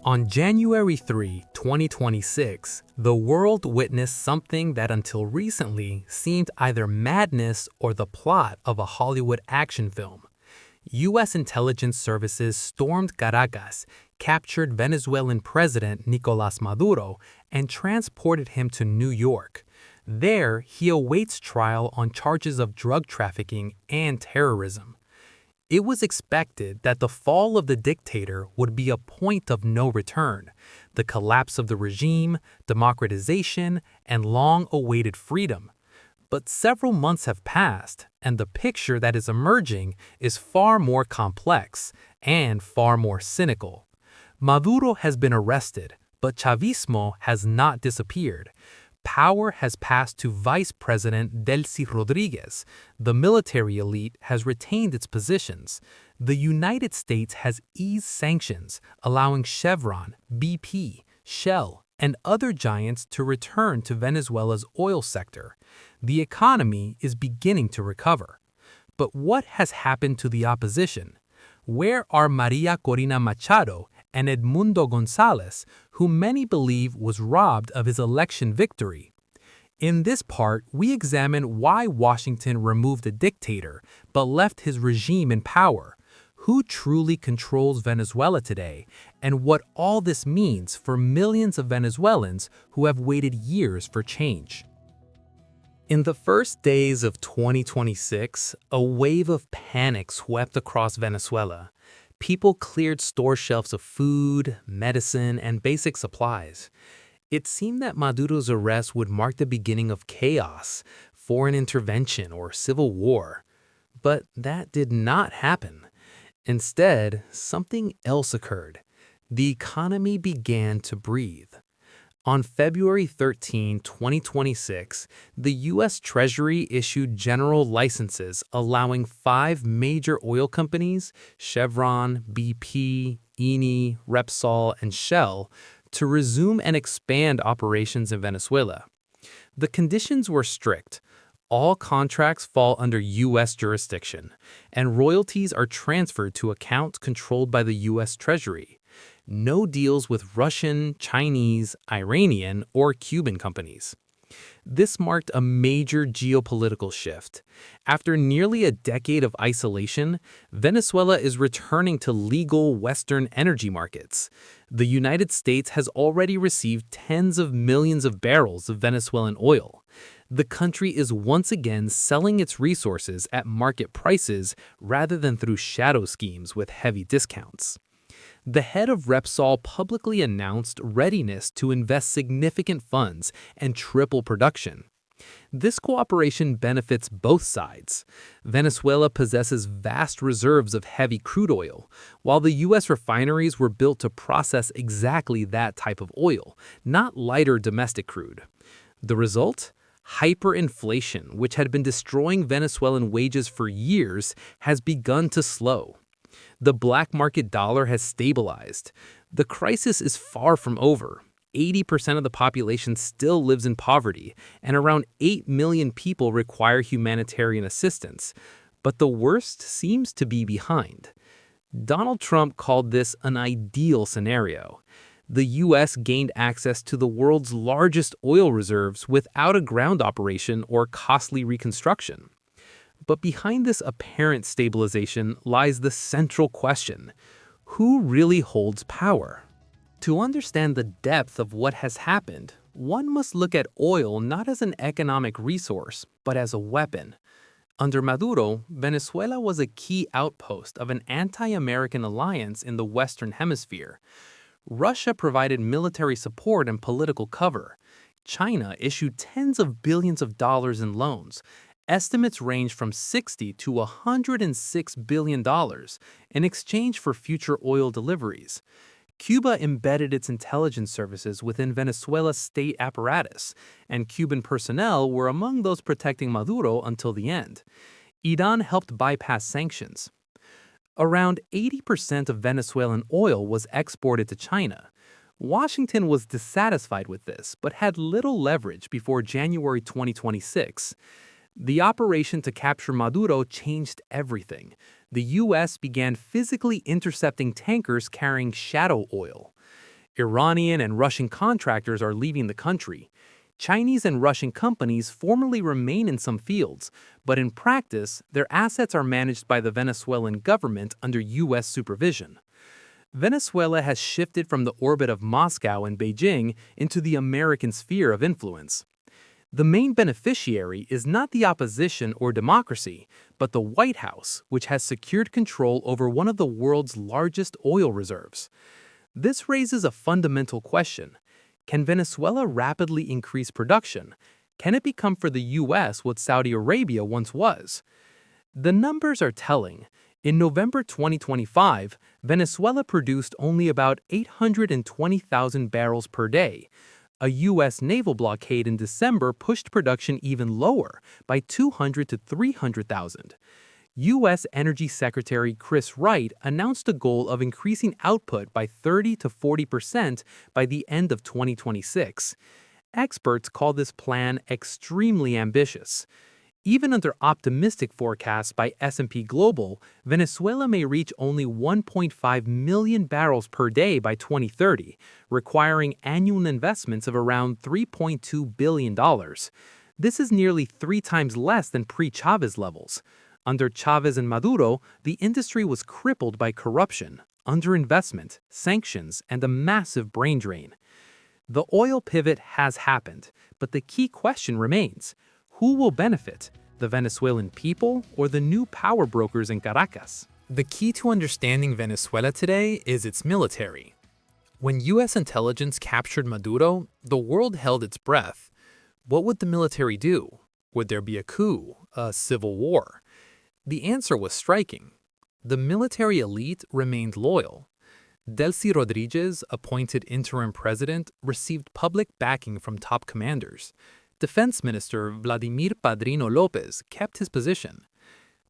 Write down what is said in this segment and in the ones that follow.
On January 3, 2026, the world witnessed something that until recently seemed either madness or the plot of a Hollywood action film. U.S. intelligence services stormed Caracas, captured Venezuelan President Nicolás Maduro, and transported him to New York. There, he awaits trial on charges of drug trafficking and terrorism. It was expected that the fall of the dictator would be a point of no return, the collapse of the regime, democratization, and long-awaited freedom. But several months have passed, and the picture that is emerging is far more complex and far more cynical. Maduro has been arrested, but Chavismo has not disappeared. Power has passed to Vice President Delcy Rodriguez. The military elite has retained its positions. The United States has eased sanctions, allowing Chevron, BP, Shell, and other giants to return to Venezuela's oil sector. The economy is beginning to recover. But what has happened to the opposition? Where are Maria Corina Machado and Edmundo Gonzalez, who many believe was robbed of his election victory? In this part, we examine why Washington removed a dictator but left his regime in power, who truly controls Venezuela today, and what all this means for millions of Venezuelans who have waited years for change. In the first days of 2026, a wave of panic swept across Venezuela. People cleared store shelves of food, medicine, and basic supplies. It seemed that Maduro's arrest would mark the beginning of chaos, foreign intervention, or civil war. But that did not happen. Instead, something else occurred. The economy began to breathe. On February 13, 2026, the U.S. Treasury issued general licenses allowing 5 major oil companies, Chevron, BP, Eni, Repsol, and Shell, to resume and expand operations in Venezuela. The conditions were strict. All contracts fall under U.S. jurisdiction, and royalties are transferred to accounts controlled by the U.S. Treasury. No deals with Russian, Chinese, Iranian, or Cuban companies. This marked a major geopolitical shift. After nearly a decade of isolation, Venezuela is returning to legal Western energy markets. The United States has already received tens of millions of barrels of Venezuelan oil. The country is once again selling its resources at market prices rather than through shadow schemes with heavy discounts. The head of Repsol publicly announced readiness to invest significant funds and triple production. This cooperation benefits both sides. Venezuela possesses vast reserves of heavy crude oil, while the U.S. refineries were built to process exactly that type of oil, not lighter domestic crude. The result? Hyperinflation, which had been destroying Venezuelan wages for years, has begun to slow. The black market dollar has stabilized. The crisis is far from over. 80% of the population still lives in poverty, and around 8 million people require humanitarian assistance. But the worst seems to be behind. Donald Trump called this an ideal scenario. The U.S. gained access to the world's largest oil reserves without a ground operation or costly reconstruction. But behind this apparent stabilization lies the central question: who really holds power? To understand the depth of what has happened, one must look at oil not as an economic resource, but as a weapon. Under Maduro, Venezuela was a key outpost of an anti-American alliance in the Western Hemisphere. Russia provided military support and political cover. China issued tens of billions of dollars in loans. Estimates range from $60 to $106 billion in exchange for future oil deliveries. Cuba embedded its intelligence services within Venezuela's state apparatus, and Cuban personnel were among those protecting Maduro until the end. Iran helped bypass sanctions. Around 80% of Venezuelan oil was exported to China. Washington was dissatisfied with this, but had little leverage before January 2026. The operation to capture Maduro changed everything. The U.S. began physically intercepting tankers carrying shadow oil. Iranian and Russian contractors are leaving the country. Chinese and Russian companies formally remain in some fields, but in practice, their assets are managed by the Venezuelan government under U.S. supervision. Venezuela has shifted from the orbit of Moscow and Beijing into the American sphere of influence. The main beneficiary is not the opposition or democracy, but the White House, which has secured control over one of the world's largest oil reserves. This raises a fundamental question. Can Venezuela rapidly increase production? Can it become for the U.S. what Saudi Arabia once was? The numbers are telling. In November 2025, Venezuela produced only about 820,000 barrels per day. A U.S. naval blockade in December pushed production even lower, by 200 to 300,000. U.S. Energy Secretary Chris Wright announced a goal of increasing output by 30 to 40% by the end of 2026. Experts call this plan extremely ambitious. Even under optimistic forecasts by S&P Global, Venezuela may reach only 1.5 million barrels per day by 2030, requiring annual investments of around $3.2 billion. This is nearly 3 times less than pre-Chavez levels. Under Chavez and Maduro, the industry was crippled by corruption, underinvestment, sanctions, and a massive brain drain. The oil pivot has happened, but the key question remains. Who will benefit, the Venezuelan people or the new power brokers in Caracas? The key to understanding Venezuela today is its military. When U.S. intelligence captured Maduro, the world held its breath. What would the military do? Would there be a coup, a civil war? The answer was striking. The military elite remained loyal. Delcy Rodriguez, appointed interim president, received public backing from top commanders. Defense Minister Vladimir Padrino Lopez kept his position.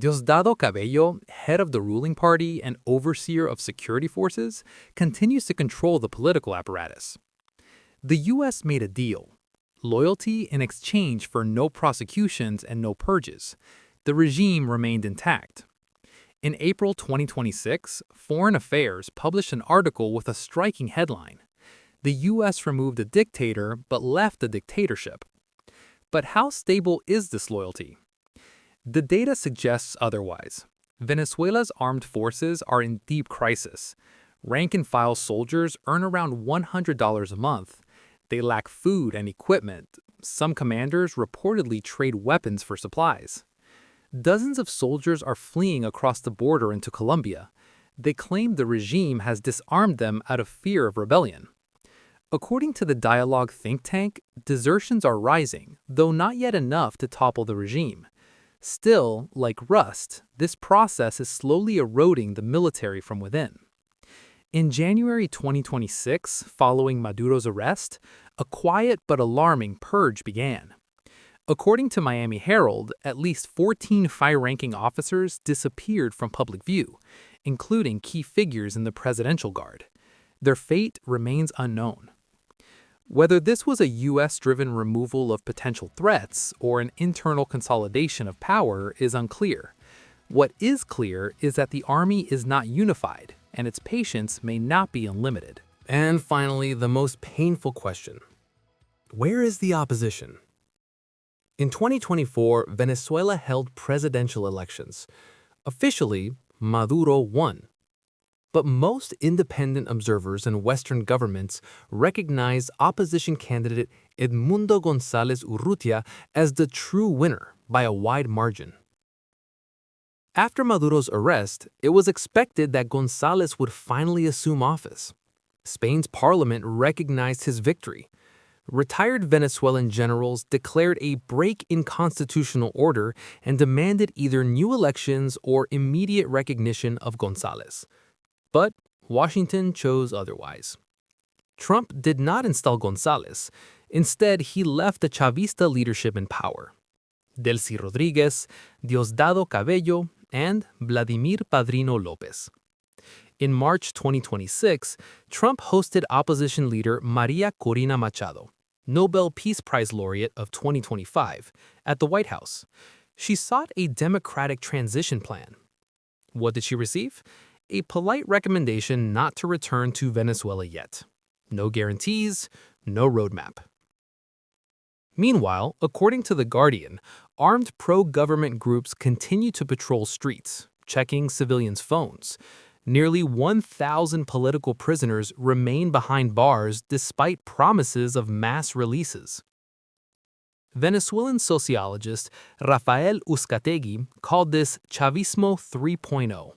Diosdado Cabello, head of the ruling party and overseer of security forces, continues to control the political apparatus. The U.S. made a deal. Loyalty in exchange for no prosecutions and no purges. The regime remained intact. In April 2026, Foreign Affairs published an article with a striking headline. The U.S. removed a dictator but left a dictatorship. But how stable is this loyalty? The data suggests otherwise. Venezuela's armed forces are in deep crisis. Rank-and-file soldiers earn around $100 a month. They lack food and equipment. Some commanders reportedly trade weapons for supplies. Dozens of soldiers are fleeing across the border into Colombia. They claim the regime has disarmed them out of fear of rebellion. According to the Dialogue think tank, desertions are rising, though not yet enough to topple the regime. Still, like rust, this process is slowly eroding the military from within. In January 2026, following Maduro's arrest, a quiet but alarming purge began. According to Miami Herald, at least 14 high-ranking officers disappeared from public view, including key figures in the presidential guard. Their fate remains unknown. Whether this was a U.S.-driven removal of potential threats or an internal consolidation of power is unclear. What is clear is that the army is not unified, and its patience may not be unlimited. And finally, the most painful question. Where is the opposition? In 2024, Venezuela held presidential elections. Officially, Maduro won. But most independent observers and Western governments recognize opposition candidate Edmundo González Urrutia as the true winner by a wide margin. After Maduro's arrest, it was expected that González would finally assume office. Spain's parliament recognized his victory. Retired Venezuelan generals declared a break in constitutional order and demanded either new elections or immediate recognition of González. But Washington chose otherwise. Trump did not install González. Instead, he left the Chavista leadership in power. Delcy Rodriguez, Diosdado Cabello, and Vladimir Padrino Lopez. In March 2026, Trump hosted opposition leader Maria Corina Machado, Nobel Peace Prize laureate of 2025, at the White House. She sought a democratic transition plan. What did she receive? A polite recommendation not to return to Venezuela yet. No guarantees, no roadmap. Meanwhile, according to The Guardian, armed pro-government groups continue to patrol streets, checking civilians' phones. Nearly 1,000 political prisoners remain behind bars despite promises of mass releases. Venezuelan sociologist Rafael Uzcategui called this Chavismo 3.0.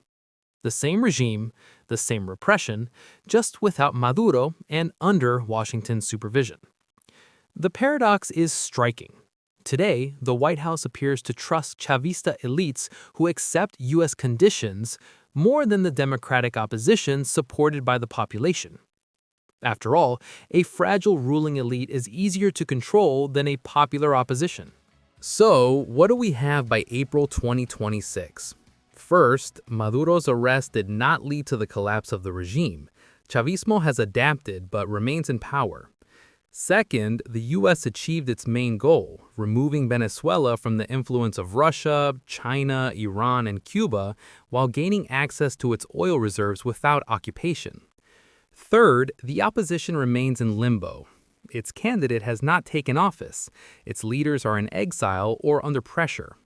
The same regime, the same repression, just without Maduro and under Washington's supervision. The paradox is striking. Today, the White House appears to trust Chavista elites who accept U.S. conditions more than the democratic opposition supported by the population. After all, a fragile ruling elite is easier to control than a popular opposition. So, what do we have by April 2026? First, Maduro's arrest did not lead to the collapse of the regime. Chavismo has adapted but remains in power. Second, the U.S. achieved its main goal, removing Venezuela from the influence of Russia, China, Iran, and Cuba, while gaining access to its oil reserves without occupation. Third, the opposition remains in limbo. Its candidate has not taken office. Its leaders are in exile or under pressure.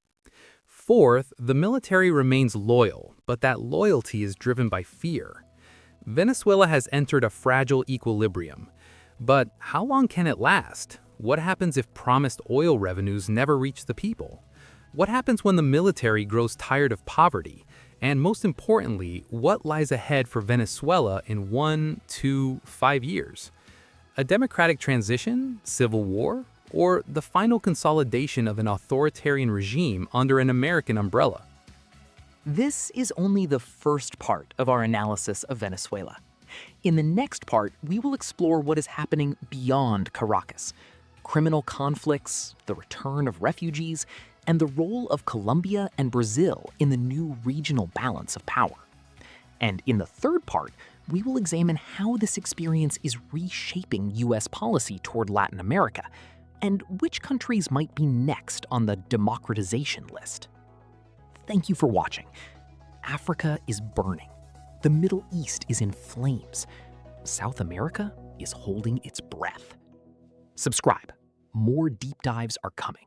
Fourth, the military remains loyal, but that loyalty is driven by fear. Venezuela has entered a fragile equilibrium. But how long can it last? What happens if promised oil revenues never reach the people? What happens when the military grows tired of poverty? And most importantly, what lies ahead for Venezuela in 1, 2, 5 years? A democratic transition, civil war, or the final consolidation of an authoritarian regime under an American umbrella? This is only the first part of our analysis of Venezuela. In the next part, we will explore what is happening beyond Caracas: criminal conflicts, the return of refugees, and the role of Colombia and Brazil in the new regional balance of power. And in the third part, we will examine how this experience is reshaping U.S. policy toward Latin America, and which countries might be next on the democratization list. Thank you for watching. Africa is burning. The Middle East is in flames. South America is holding its breath. Subscribe. More deep dives are coming.